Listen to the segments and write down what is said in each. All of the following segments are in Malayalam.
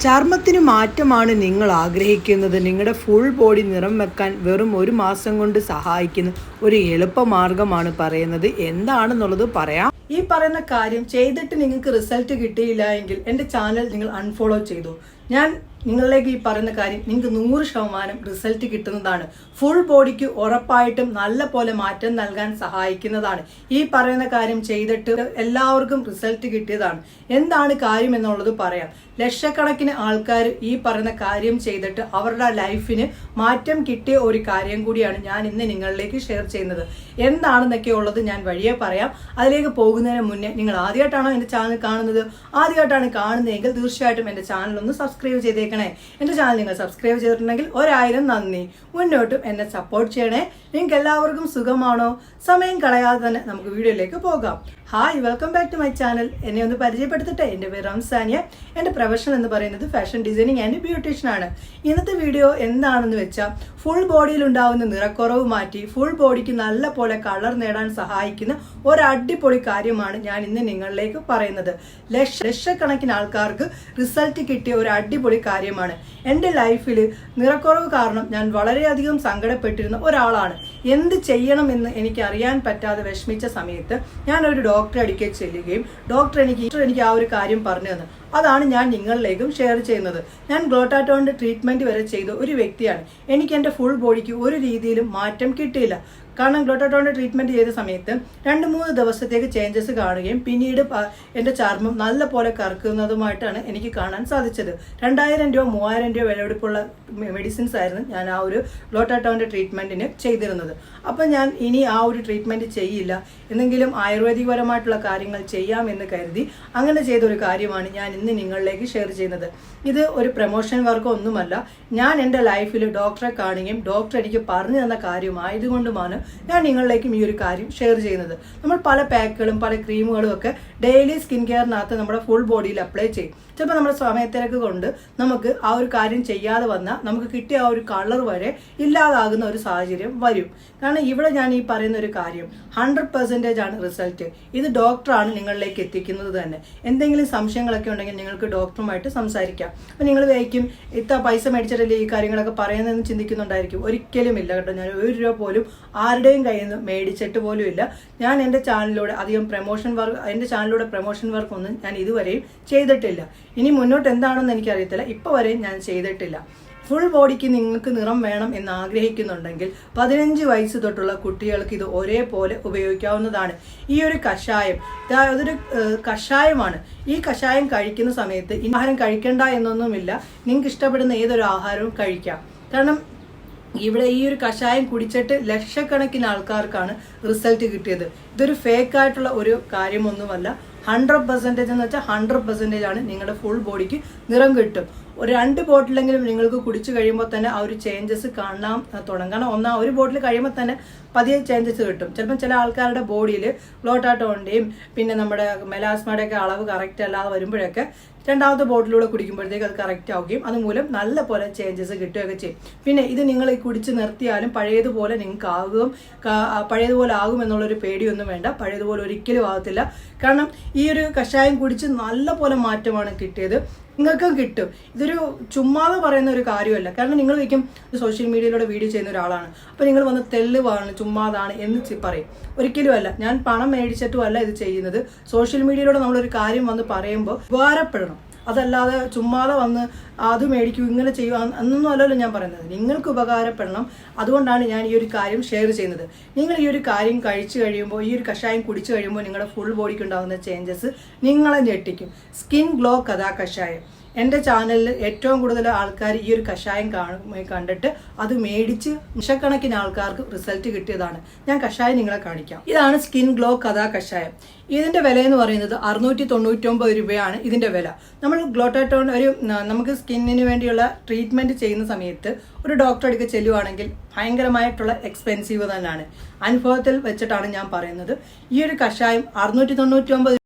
ചർമ്മത്തിന് മാറ്റമാണ് നിങ്ങൾ ആഗ്രഹിക്കുന്നത്. നിങ്ങളുടെ ഫുൾ ബോഡി നിറം വെക്കാൻ വെറും 1 മാസം കൊണ്ട് സഹായിക്കുന്ന ഒരു എളുപ്പമാർഗ്ഗമാണ് പറയുന്നത്. എന്താണെന്നുള്ളത് പറയാം. ഈ പറയുന്ന കാര്യം ചെയ്തിട്ട് നിങ്ങൾക്ക് റിസൾട്ട് കിട്ടിയില്ല എങ്കിൽ എൻ്റെ ചാനൽ നിങ്ങൾ അൺഫോളോ ചെയ്തു. ഞാൻ നിങ്ങളിലേക്ക് ഈ പറയുന്ന കാര്യം നിങ്ങൾക്ക് 100% റിസൾട്ട് കിട്ടുന്നതാണ്. ഫുൾ ബോഡിക്ക് ഉറപ്പായിട്ടും നല്ല പോലെ മാറ്റം നൽകാൻ സഹായിക്കുന്നതാണ്. ഈ പറയുന്ന കാര്യം ചെയ്തിട്ട് എല്ലാവർക്കും റിസൾട്ട് കിട്ടിയതാണ്. എന്താണ് കാര്യം എന്നുള്ളത് പറയാം. ലക്ഷക്കണക്കിന് ആൾക്കാർ ഈ പറയുന്ന കാര്യം ചെയ്തിട്ട് അവരുടെ ലൈഫിന് മാറ്റം കിട്ടിയ ഒരു കാര്യം കൂടിയാണ് ഞാൻ ഇന്ന് നിങ്ങളിലേക്ക് ഷെയർ ചെയ്യുന്നത്. എന്താണെന്നൊക്കെ ഉള്ളത് ഞാൻ വഴിയെ പറയാം. അതിലേക്ക് പോകുന്നതിന് മുന്നേ നിങ്ങൾ ആദ്യമായിട്ടാണോ എൻ്റെ ചാനൽ കാണുന്നത്? ആദ്യമായിട്ടാണ് കാണുന്നതെങ്കിൽ തീർച്ചയായിട്ടും എൻ്റെ ചാനൽ ഒന്ന് സബ്സ്ക്രൈബ് ചെയ്തേക്കണേ. എൻ്റെ ചാനൽ നിങ്ങൾ സബ്സ്ക്രൈബ് ചെയ്തിട്ടുണ്ടെങ്കിൽ 1000 നന്ദി. മുന്നോട്ടും എന്നെ സപ്പോർട്ട് ചെയ്യണേ. നിങ്ങൾക്ക് എല്ലാവർക്കും സുഖമാണോ? സമയം കളയാതെ തന്നെ നമുക്ക് വീഡിയോയിലേക്ക് പോകാം. Hi, welcome back to my channel. എന്നെ ഒന്ന് പരിചയപ്പെടുത്തട്ടെ. എൻ്റെ പേര് റംസാനിയ. എൻ്റെ പ്രൊഫഷൻ എന്ന് പറയുന്നത് ഫാഷൻ ഡിസൈനിങ് ആൻഡ് ബ്യൂട്ടീഷ്യൻ ആണ്. ഇന്നത്തെ വീഡിയോ എന്താണെന്ന് വെച്ചാൽ ഫുൾ ബോഡിയിൽ ഉണ്ടാവുന്ന നിറക്കുറവ് മാറ്റി ഫുൾ ബോഡിക്ക് നല്ല പോലെ കളർ നേടാൻ സഹായിക്കുന്ന ഒരു അടിപൊളി കാര്യമാണ് ഞാൻ ഇന്ന് നിങ്ങളിലേക്ക് പറയുന്നത്. ലക്ഷക്കണക്കിന് ആൾക്കാർക്ക് റിസൾട്ട് കിട്ടിയ ഒരു അടിപൊളി കാര്യമാണ്. എൻ്റെ ലൈഫിൽ നിറക്കുറവ് കാരണം ഞാൻ വളരെയധികം സങ്കടപ്പെട്ടിരുന്ന ഒരാളാണ്. എന്ത് ചെയ്യണമെന്ന് എനിക്ക് അറിയാൻ പറ്റാതെ വിഷമിച്ച സമയത്ത് ഞാൻ ഒരു ഡോക്ടറെ അടുക്കൽ ചെല്ലുകയും ഡോക്ടർ എനിക്ക് ആ ഒരു കാര്യം പറഞ്ഞു തന്നു. അതാണ് ഞാൻ നിങ്ങളിലേക്കും ഷെയർ ചെയ്യുന്നത്. ഞാൻ ഗ്ലൂട്ടാത്തോണിന്റെ ട്രീറ്റ്മെന്റ് വരെ ചെയ്ത ഒരു വ്യക്തിയാണ്. എനിക്ക് എൻ്റെ ഫുൾ ബോഡിക്ക് ഒരു രീതിയിലും മാറ്റം കിട്ടിയില്ല. കാരണം ഗ്ലൂട്ടാത്തോണിന്റെ ട്രീറ്റ്മെന്റ് ചെയ്ത സമയത്ത് 2-3 ദിവസത്തേക്ക് ചേഞ്ചസ് കാണുകയും പിന്നീട് എൻ്റെ ചർമ്മം നല്ല പോലെ കറക്കുന്നതുമായിട്ടാണ് എനിക്ക് കാണാൻ സാധിച്ചത്. 2000 രൂപ 3000 രൂപ വിലപിടിപ്പുള്ള മെഡിസിൻസ് ആയിരുന്നു ഞാൻ ആ ഒരു ഗ്ലൂട്ടാത്തോണിന്റെ ട്രീറ്റ്മെന്റിന് ചെയ്തിരുന്നത്. അപ്പം ഞാൻ ഇനി ആ ഒരു ട്രീറ്റ്മെന്റ് ചെയ്യില്ല, എന്തെങ്കിലും ആയുർവേദികപരമായിട്ടുള്ള കാര്യങ്ങൾ ചെയ്യാമെന്ന് കരുതി അങ്ങനെ ചെയ്തൊരു കാര്യമാണ് ഞാൻ ഇന്ന് നിങ്ങളിലേക്ക് ഷെയർ ചെയ്യുന്നത്. ഇത് ഒരു പ്രൊമോഷൻ വർക്കോ ഒന്നുമല്ല. ഞാൻ എൻ്റെ ലൈഫിൽ ഡോക്ടറെ കാണുകയും ഡോക്ടർ എനിക്ക് പറഞ്ഞു തന്ന കാര്യമായതുകൊണ്ടുമാണ് ഞാൻ നിങ്ങളിലേക്കും ഈ ഒരു കാര്യം ഷെയർ ചെയ്യുന്നത്. നമ്മൾ പല പാക്കുകളും പല ക്രീമുകളും ഒക്കെ ഡെയിലി സ്കിൻ കെയറിനകത്ത് നമ്മുടെ ഫുൾ ബോഡിയിൽ അപ്ലൈ ചെയ്യും. ചിലപ്പോൾ നമ്മുടെ സമയത്തിരക്ക് കൊണ്ട് നമുക്ക് ആ ഒരു കാര്യം ചെയ്യാതെ വന്നാൽ നമുക്ക് കിട്ടിയ ആ ഒരു കളർ വരെ ഇല്ലാതാകുന്ന ഒരു സാഹചര്യം വരും. കാരണം ഇവിടെ ഞാൻ ഈ പറയുന്ന ഒരു കാര്യം 100% ആണ് റിസൾട്ട്. ഇത് ഡോക്ടറാണ് നിങ്ങളിലേക്ക് എത്തിക്കുന്നത് തന്നെ. എന്തെങ്കിലും സംശയങ്ങളൊക്കെ ഉണ്ടെങ്കിൽ നിങ്ങൾക്ക് ഡോക്ടറുമായിട്ട് സംസാരിക്കാം. അപ്പം നിങ്ങൾ വിചാരിക്കും ഇത്ര പൈസ മേടിച്ചിട്ടല്ലേ ഈ കാര്യങ്ങളൊക്കെ പറയുന്നതെന്ന് ചിന്തിക്കുന്നുണ്ടായിരിക്കും. ഒരിക്കലും ഇല്ല കേട്ടോ. ഞാൻ 1 രൂപ പോലും ആരുടെയും കയ്യിൽ നിന്ന് മേടിച്ചിട്ട് പോലും ഇല്ല. ഞാൻ എൻ്റെ ചാനലിലൂടെ അധികം എൻ്റെ ചാനലിലൂടെ പ്രൊമോഷൻ വർക്കൊന്നും ഞാൻ ഇതുവരെയും ചെയ്തിട്ടില്ല. ഇനി മുന്നോട്ട് എന്താണെന്ന് എനിക്കറിയത്തില്ല. ഇപ്പോൾ വരെയും ഞാൻ ചെയ്തിട്ടില്ല. ഫുൾ ബോഡിക്ക് നിങ്ങൾക്ക് നിറം വേണം എന്ന് ആഗ്രഹിക്കുന്നുണ്ടെങ്കിൽ 15 വയസ്സ് തൊട്ടുള്ള കുട്ടികൾക്ക് ഇത് ഒരേപോലെ ഉപയോഗിക്കാവുന്നതാണ്. ഈ ഒരു കഷായം അതൊരു കഷായമാണ്. ഈ കഷായം കഴിക്കുന്ന സമയത്ത് ആഹാരം കഴിക്കണ്ട എന്നൊന്നുമില്ല. നിങ്ങൾക്ക് ഇഷ്ടപ്പെടുന്ന ഏതൊരു ആഹാരവും കഴിക്കാം. കാരണം ഇവിടെ ഈ ഒരു കഷായം കുടിച്ചിട്ട് ലക്ഷക്കണക്കിന് ആൾക്കാർക്കാണ് റിസൾട്ട് കിട്ടിയത്. ഇതൊരു ഫേക്ക് ആയിട്ടുള്ള ഒരു കാര്യമൊന്നുമല്ല. 100% എന്ന് വെച്ചാൽ 100% ആണ് നിങ്ങളുടെ ഫുൾ ബോഡിക്ക് നിറം കിട്ടും. ഒരു 2 ബോട്ടിലെങ്കിലും നിങ്ങൾക്ക് കുടിച്ചു കഴിയുമ്പോൾ തന്നെ ആ ഒരു ചേഞ്ചസ് കാണാൻ തുടങ്ങും. കാരണം ഒരു ബോട്ടിൽ കഴിയുമ്പോൾ തന്നെ പതിയെ ചേഞ്ചസ് കിട്ടും. ചിലപ്പോൾ ചില ആൾക്കാരുടെ ബോഡിയിൽ ഗ്ലൂട്ടാത്തോണിന്റെയും പിന്നെ നമ്മുടെ മെലാസ്മയുടെ ഒക്കെ അളവ് കറക്റ്റ് അല്ലാതെ വരുമ്പോഴൊക്കെ 2ാമത്തെ ബോട്ടിലൂടെ കുടിക്കുമ്പോഴത്തേക്ക് അത് കറക്റ്റ് ആവുകയും അതുമൂലം നല്ല പോലെ ചേഞ്ചസ് കിട്ടുകയൊക്കെ ചെയ്യും. പിന്നെ ഇത് നിങ്ങൾ കുടിച്ച് നിർത്തിയാലും പഴയതുപോലെ നിങ്ങൾക്ക് പഴയതുപോലെ ആകും എന്നുള്ളൊരു പേടിയൊന്നും വേണ്ട. പഴയതുപോലെ ഒരിക്കലും ആകത്തില്ല. കാരണം ഈ ഒരു കഷായം കുടിച്ച് നല്ല പോലെ മാറ്റമാണ് കിട്ടിയത്. നിങ്ങൾക്കും കിട്ടും. ഇതൊരു ചുമ്മാതെ പറയുന്ന ഒരു കാര്യമല്ല. കാരണം നിങ്ങൾ വയ്ക്കും സോഷ്യൽ മീഡിയയിലൂടെ വീഡിയോ ചെയ്യുന്ന ഒരാളാണ്, അപ്പോൾ നിങ്ങൾ വന്ന് തെളിവാണ് ചുമ്മാതാണ് എന്ന് പറയും. ഒരിക്കലും അല്ല. ഞാൻ പണം മേടിച്ചിട്ടും അല്ല ഇത് ചെയ്യുന്നത്. സോഷ്യൽ മീഡിയയിലൂടെ നമ്മളൊരു കാര്യം വന്ന് പറയുമ്പോൾ ഉപകാരപ്പെടണം. അതല്ലാതെ ചുമ്മാതെ വന്ന് അത് മേടിക്കൂ ഇങ്ങനെ ചെയ്യുക എന്നൊന്നും അല്ലല്ലോ ഞാൻ പറയുന്നത്. നിങ്ങൾക്ക് ഉപകാരപ്പെടണം. അതുകൊണ്ടാണ് ഞാൻ ഈ ഒരു കാര്യം ഷെയർ ചെയ്യുന്നത്. നിങ്ങൾ ഈ ഒരു കാര്യം കഴിച്ചു കഴിയുമ്പോൾ, ഈ ഒരു കഷായം കുടിച്ചു കഴിയുമ്പോൾ നിങ്ങളുടെ ഫുൾ ബോഡിക്ക് ഉണ്ടാകുന്ന ചേഞ്ചസ് നിങ്ങളെ ഞെട്ടിക്കും. സ്കിൻ ഗ്ലോ കഥാ കഷായം. എൻ്റെ ചാനലിൽ ഏറ്റവും കൂടുതൽ ആൾക്കാർ ഈ ഒരു കഷായം കണ്ടിട്ട് അത് മേടിച്ച് ലക്ഷക്കണക്കിന് ആൾക്കാർക്ക് റിസൾട്ട് കിട്ടിയതാണ്. ഞാൻ കഷായം നിങ്ങളെ കാണിക്കാം. ഇതാണ് സ്കിൻ ഗ്ലോ കഥാ കഷായം. ഇതിന്റെ വില എന്ന് പറയുന്നത് 699 രൂപയാണ് ഇതിന്റെ വില. നമ്മൾ ഗ്ലൂട്ടാത്തോൺ നമുക്ക് സ്കിന്നിന് വേണ്ടിയുള്ള ട്രീറ്റ്മെന്റ് ചെയ്യുന്ന സമയത്ത് ഒരു ഡോക്ടറെ അടുത്ത് ചെല്ലുവാണെങ്കിൽ ഭയങ്കരമായിട്ടുള്ള എക്സ്പെൻസീവ് തന്നെയാണ്. അനുഭവത്തിൽ വെച്ചിട്ടാണ് ഞാൻ പറയുന്നത്. ഈ ഒരു കഷായം 699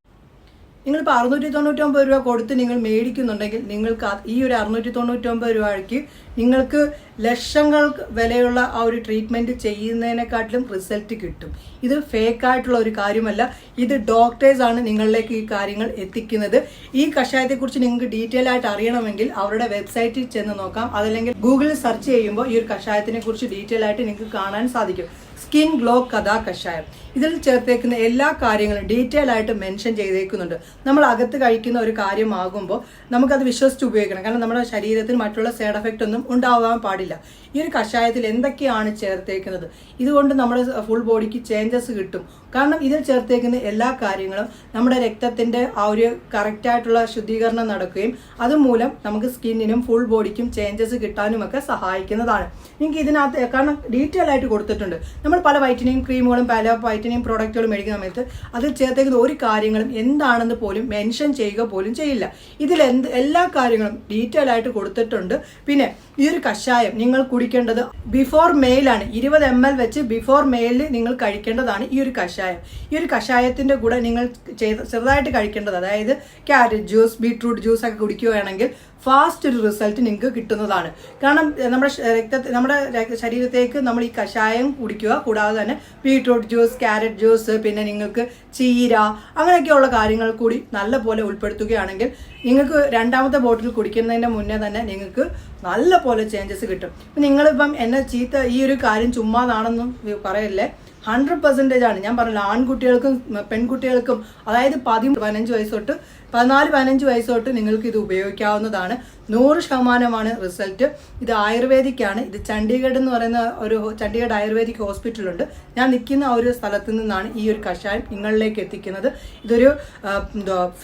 നിങ്ങളിപ്പോൾ 699 രൂപ കൊടുത്ത് നിങ്ങൾ മേടിക്കുന്നുണ്ടെങ്കിൽ നിങ്ങൾക്ക് ഈ ഒരു 699 രൂപയ്ക്ക് നിങ്ങൾക്ക് ലക്ഷങ്ങൾ വിലയുള്ള ആ ഒരു ട്രീറ്റ്മെൻറ്റ് ചെയ്യുന്നതിനെക്കാട്ടിലും റിസൾട്ട് കിട്ടും. ഇത് ഫേക്കായിട്ടുള്ള ഒരു കാര്യമല്ല. ഇത് ഡോക്ടേഴ്സാണ് നിങ്ങളിലേക്ക് ഈ കാര്യങ്ങൾ എത്തിക്കുന്നത്. ഈ കഷായത്തെക്കുറിച്ച് നിങ്ങൾക്ക് ഡീറ്റെയിൽ ആയിട്ട് അറിയണമെങ്കിൽ അവരുടെ വെബ്സൈറ്റിൽ ചെന്ന് നോക്കാം. അതല്ലെങ്കിൽ ഗൂഗിളിൽ സെർച്ച് ചെയ്യുമ്പോൾ ഈ ഒരു കഷായത്തിനെ കുറിച്ച് ഡീറ്റെയിൽ ആയിട്ട് നിങ്ങൾക്ക് കാണാൻ സാധിക്കും. സ്കിൻ ഗ്ലോ കഥാ കഷായം. ഇതിൽ ചേർത്തേക്കുന്ന എല്ലാ കാര്യങ്ങളും ഡീറ്റെയിൽ ആയിട്ട് മെൻഷൻ ചെയ്തേക്കുന്നുണ്ട്. നമ്മൾ അകത്ത് കഴിക്കുന്ന ഒരു കാര്യമാകുമ്പോൾ നമുക്കത് വിശ്വസിച്ച് ഉപയോഗിക്കണം. കാരണം നമ്മുടെ ശരീരത്തിന് മറ്റുള്ള സൈഡ് എഫക്റ്റ് ഒന്നും ഉണ്ടാവാൻ പാടില്ല. ഈ ഒരു കഷായത്തിൽ എന്തൊക്കെയാണ് ചേർത്തേക്കുന്നത്, ഇതുകൊണ്ട് നമ്മുടെ ഫുൾ ബോഡിക്ക് ചേഞ്ചസ് കിട്ടും. കാരണം ഇതിൽ ചേർത്തേക്കുന്ന എല്ലാ കാര്യങ്ങളും നമ്മുടെ രക്തത്തിൻ്റെ ആ ഒരു കറക്റ്റായിട്ടുള്ള ശുദ്ധീകരണം നടക്കുകയും അതുമൂലം നമുക്ക് സ്കിന്നിനും ഫുൾ ബോഡിക്കും ചേഞ്ചസ് കിട്ടാനുമൊക്കെ സഹായിക്കുന്നതാണ്. നിങ്ങൾക്ക് ഇതിനകത്ത് കാരണം ഡീറ്റെയിൽ ആയിട്ട് കൊടുത്തിട്ടുണ്ട്. നമ്മൾ പല വൈറ്റനിങ് ക്രീമുകളും പല വൈറ്റനിങ് പ്രോഡക്റ്റുകളും മേടിക്കുന്ന സമയത്ത് അതിൽ ചേർത്തേക്കുന്ന ഒരു കാര്യങ്ങളും എന്താണെന്ന് പോലും മെൻഷൻ ചെയ്യുക പോലും ചെയ്യില്ല. ഇതിൽ എല്ലാ കാര്യങ്ങളും ഡീറ്റെയിൽ ആയിട്ട് കൊടുത്തിട്ടുണ്ട്. പിന്നെ ഈ ഒരു കഷായം നിങ്ങൾ കുടിക്കേണ്ടത് ബിഫോർ മെയിലാണ്. 20 ml വെച്ച് ബിഫോർ മെയിലിൽ നിങ്ങൾ കഴിക്കേണ്ടതാണ് ഈ ഒരു കഷായം. ഈ ഒരു കഷായത്തിന്റെ കൂടെ നിങ്ങൾ ചെറുതായിട്ട് കഴിക്കേണ്ടത്, അതായത് ക്യാരറ്റ് ജ്യൂസ്, ബീട്രൂട്ട് ജ്യൂസ് ഒക്കെ കുടിക്കുകയാണെങ്കിൽ ഫാസ്റ്റ് ഒരു റിസൾട്ട് നിങ്ങൾക്ക് കിട്ടുന്നതാണ്. കാരണം നമ്മുടെ ശരീരത്തേക്ക് നമ്മൾ ഈ കഷായം കുടിക്കുക, കൂടാതെ തന്നെ ബീട്രൂട്ട് ജ്യൂസ്, ക്യാരറ്റ് ജ്യൂസ്, പിന്നെ നിങ്ങൾക്ക് ചീര, അങ്ങനെയൊക്കെയുള്ള കാര്യങ്ങൾ കൂടി നല്ല പോലെ ഉൾപ്പെടുത്തുകയാണെങ്കിൽ നിങ്ങൾക്ക് രണ്ടാമത്തെ ബോട്ടിൽ കുടിക്കുന്നതിൻ്റെ മുന്നേ തന്നെ നിങ്ങൾക്ക് നല്ല പോലെ ചേഞ്ചസ് കിട്ടും. നിങ്ങളിപ്പം എന്നെ ചീത്ത ഈ ഒരു കാര്യം ചുമ്മാതാണെന്നും പറയല്ലേ, 100% ആണ്. ഞാൻ പറഞ്ഞില്ല, ആൺകുട്ടികൾക്കും പെൺകുട്ടികൾക്കും, അതായത് 15 വയസ്സ് തൊട്ട് 14-15 വയസ്സ് തൊട്ട് നിങ്ങൾക്ക് ഇത് ഉപയോഗിക്കാവുന്നതാണ്. 100% റിസൾട്ട്. ഇത് ആയുർവേദിക്കാണ്. ഇത് ചണ്ഡീഗഡ് എന്ന് പറയുന്ന ഒരു ചണ്ഡീഗഡ് ആയുർവേദിക് ഹോസ്പിറ്റലുണ്ട്. ഞാൻ നിൽക്കുന്ന ആ ഒരു സ്ഥലത്ത് നിന്നാണ് ഈ ഒരു കഷായം നിങ്ങളിലേക്ക് എത്തിക്കുന്നത്. ഇതൊരു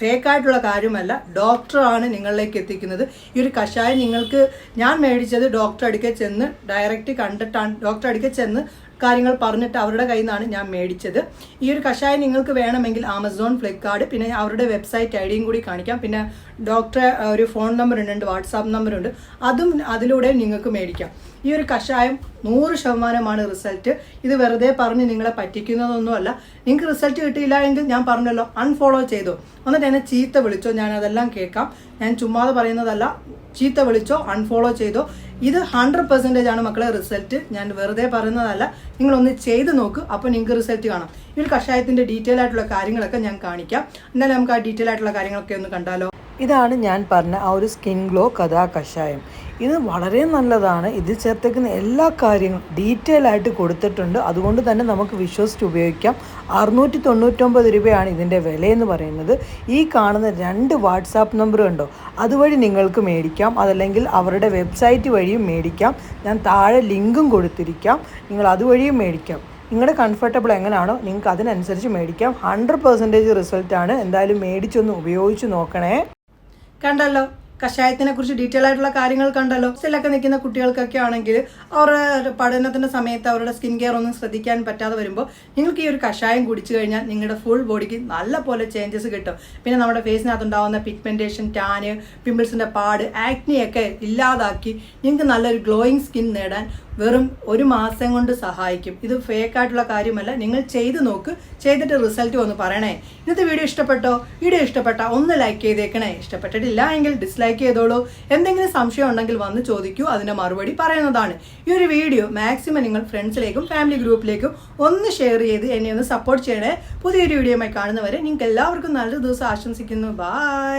ഫേക്കായിട്ടുള്ള കാര്യമല്ല, ഡോക്ടറാണ് നിങ്ങളിലേക്ക് എത്തിക്കുന്നത്. ഈ ഒരു കഷായം നിങ്ങൾക്ക് ഞാൻ മേടിച്ചത് ഡോക്ടർ അടുക്കെ ചെന്ന് ഡയറക്റ്റ് കണ്ടിട്ടാണ്, ഡോക്ടർ അടുക്കെ ചെന്ന് കാര്യങ്ങൾ പറഞ്ഞിട്ട് അവരുടെ കയ്യിൽ നിന്നാണ് ഞാൻ മേടിച്ചത്. ഈ ഒരു കഷായം നിങ്ങൾക്ക് വേണമെങ്കിൽ ആമസോൺ, ഫ്ലിപ്കാർട്ട്, പിന്നെ അവരുടെ വെബ്സൈറ്റ് ഐഡിയും കൂടി കാണിക്കാം. പിന്നെ ഡോക്ടറെ ഒരു ഫോൺ നമ്പർ ഉണ്ട്, വാട്സാപ്പ് നമ്പറുണ്ട്, അതും അതിലൂടെ നിങ്ങൾക്ക് മേടിക്കാം. ഈ ഒരു കഷായം 100% റിസൾട്ട്. ഇത് വെറുതെ പറഞ്ഞ് നിങ്ങളെ പറ്റിക്കുന്നതൊന്നുമല്ല. നിങ്ങൾക്ക് റിസൾട്ട് കിട്ടിയില്ല എങ്കിൽ ഞാൻ പറഞ്ഞല്ലോ, അൺഫോളോ ചെയ്തോ, എന്നിട്ട് എന്നെ ചീത്ത വിളിച്ചോ, ഞാൻ അതെല്ലാം കേൾക്കാം. ഞാൻ ചുമ്മാതെ പറയുന്നതല്ല. ചീത്ത വിളിച്ചോ, അൺഫോളോ ചെയ്തോ. ഇത് 100% ആണ് മക്കളെ റിസൾട്ട്. ഞാൻ വെറുതെ പറയുന്നതല്ല. നിങ്ങളൊന്ന് ചെയ്ത് നോക്ക്, അപ്പോൾ നിങ്ങൾക്ക് റിസൾട്ട് കാണാം. ഈ ഒരു കഷായത്തിൻ്റെ ഡീറ്റെയിൽ ആയിട്ടുള്ള കാര്യങ്ങളൊക്കെ ഞാൻ കാണിക്കാം. എന്നാലും നമുക്ക് ആ ഡീറ്റെയിൽ ആയിട്ടുള്ള കാര്യങ്ങളൊക്കെ ഒന്ന് കണ്ടാലോ. ഇതാണ് ഞാൻ പറഞ്ഞ ആ ഒരു സ്കിൻ ഗ്ലോ കഥാ കഷായം. ഇത് വളരെ നല്ലതാണ്. ഇത് ചേർത്തേക്കുന്ന എല്ലാ കാര്യങ്ങളും ഡീറ്റെയിൽ ആയിട്ട് കൊടുത്തിട്ടുണ്ട്. അതുകൊണ്ട് തന്നെ നമുക്ക് വിശ്വസിച്ച് ഉപയോഗിക്കാം. 699 രൂപയാണ് ഇതിൻ്റെ വിലയെന്ന് പറയുന്നത്. ഈ കാണുന്ന 2 വാട്സാപ്പ് നമ്പർ ഉണ്ടോ, അതുവഴി നിങ്ങൾക്ക് മേടിക്കാം. അതല്ലെങ്കിൽ അവരുടെ വെബ്സൈറ്റ് വഴിയും മേടിക്കാം. ഞാൻ താഴെ ലിങ്കും കൊടുത്തിരിക്കാം. നിങ്ങൾ അതുവഴിയും മേടിക്കാം. നിങ്ങളുടെ കംഫർട്ടബിൾ എങ്ങനെയാണോ നിങ്ങൾക്ക് അതിനനുസരിച്ച് മേടിക്കാം. 100% റിസൾട്ടാണ്. എന്തായാലും മേടിച്ചൊന്ന് ഉപയോഗിച്ച് നോക്കണേ. കണ്ടല്ലോ, കഷായത്തിനെ കുറിച്ച് ഡീറ്റെയിൽ ആയിട്ടുള്ള കാര്യങ്ങൾ കണ്ടല്ലോ. ഹോസ്റ്റലിലൊക്കെ നിൽക്കുന്ന കുട്ടികൾക്കൊക്കെ ആണെങ്കിൽ അവരുടെ പഠനത്തിന്റെ സമയത്ത് അവരുടെ സ്കിൻ കെയർ ഒന്നും ശ്രദ്ധിക്കാൻ പറ്റാതെ വരുമ്പോൾ നിങ്ങൾക്ക് ഈ ഒരു കഷായം കുടിച്ചു കഴിഞ്ഞാൽ നിങ്ങളുടെ ഫുൾ ബോഡിക്ക് നല്ല പോലെ ചേഞ്ചസ് കിട്ടും. പിന്നെ നമ്മുടെ ഫേസിനകത്ത് ഉണ്ടാകുന്ന പിഗ്മെന്റേഷൻ, ടാന്, പിമ്പിൾസിന്റെ പാട്, ആക്നിയൊക്കെ ഇല്ലാതാക്കി നിങ്ങൾക്ക് നല്ലൊരു ഗ്ലോയിങ് സ്കിൻ നേടാൻ വെറും 1 മാസം കൊണ്ട് സഹായിക്കും. ഇത് ഫേക്കായിട്ടുള്ള കാര്യമല്ല. നിങ്ങൾ ചെയ്ത് നോക്ക്, ചെയ്തിട്ട് റിസൾട്ട് ഒന്ന് പറയണേ. ഇന്നത്തെ വീഡിയോ ഇഷ്ടപ്പെട്ടോ? വീഡിയോ ഇഷ്ടപ്പെട്ട ഒന്ന് ലൈക്ക് ചെയ്തേക്കണേ. ഇഷ്ടപ്പെട്ടിട്ടില്ല എങ്കിൽ ഡിസ്ലൈക്ക് ചെയ്തോളൂ. എന്തെങ്കിലും സംശയം ഉണ്ടെങ്കിൽ വന്ന് ചോദിക്കൂ, അതിൻ്റെ മറുപടി പറയുന്നതാണ്. ഈ ഒരു വീഡിയോ മാക്സിമം നിങ്ങൾ ഫ്രണ്ട്സിലേക്കും ഫാമിലി ഗ്രൂപ്പിലേക്കും ഒന്ന് ഷെയർ ചെയ്ത് എന്നെ ഒന്ന് സപ്പോർട്ട് ചെയ്യണേ. പുതിയൊരു വീഡിയോയുമായി കാണുന്നവരെ നിങ്ങൾക്ക് എല്ലാവർക്കും നല്ലൊരു ദിവസം ആശംസിക്കുന്നു. ബൈ.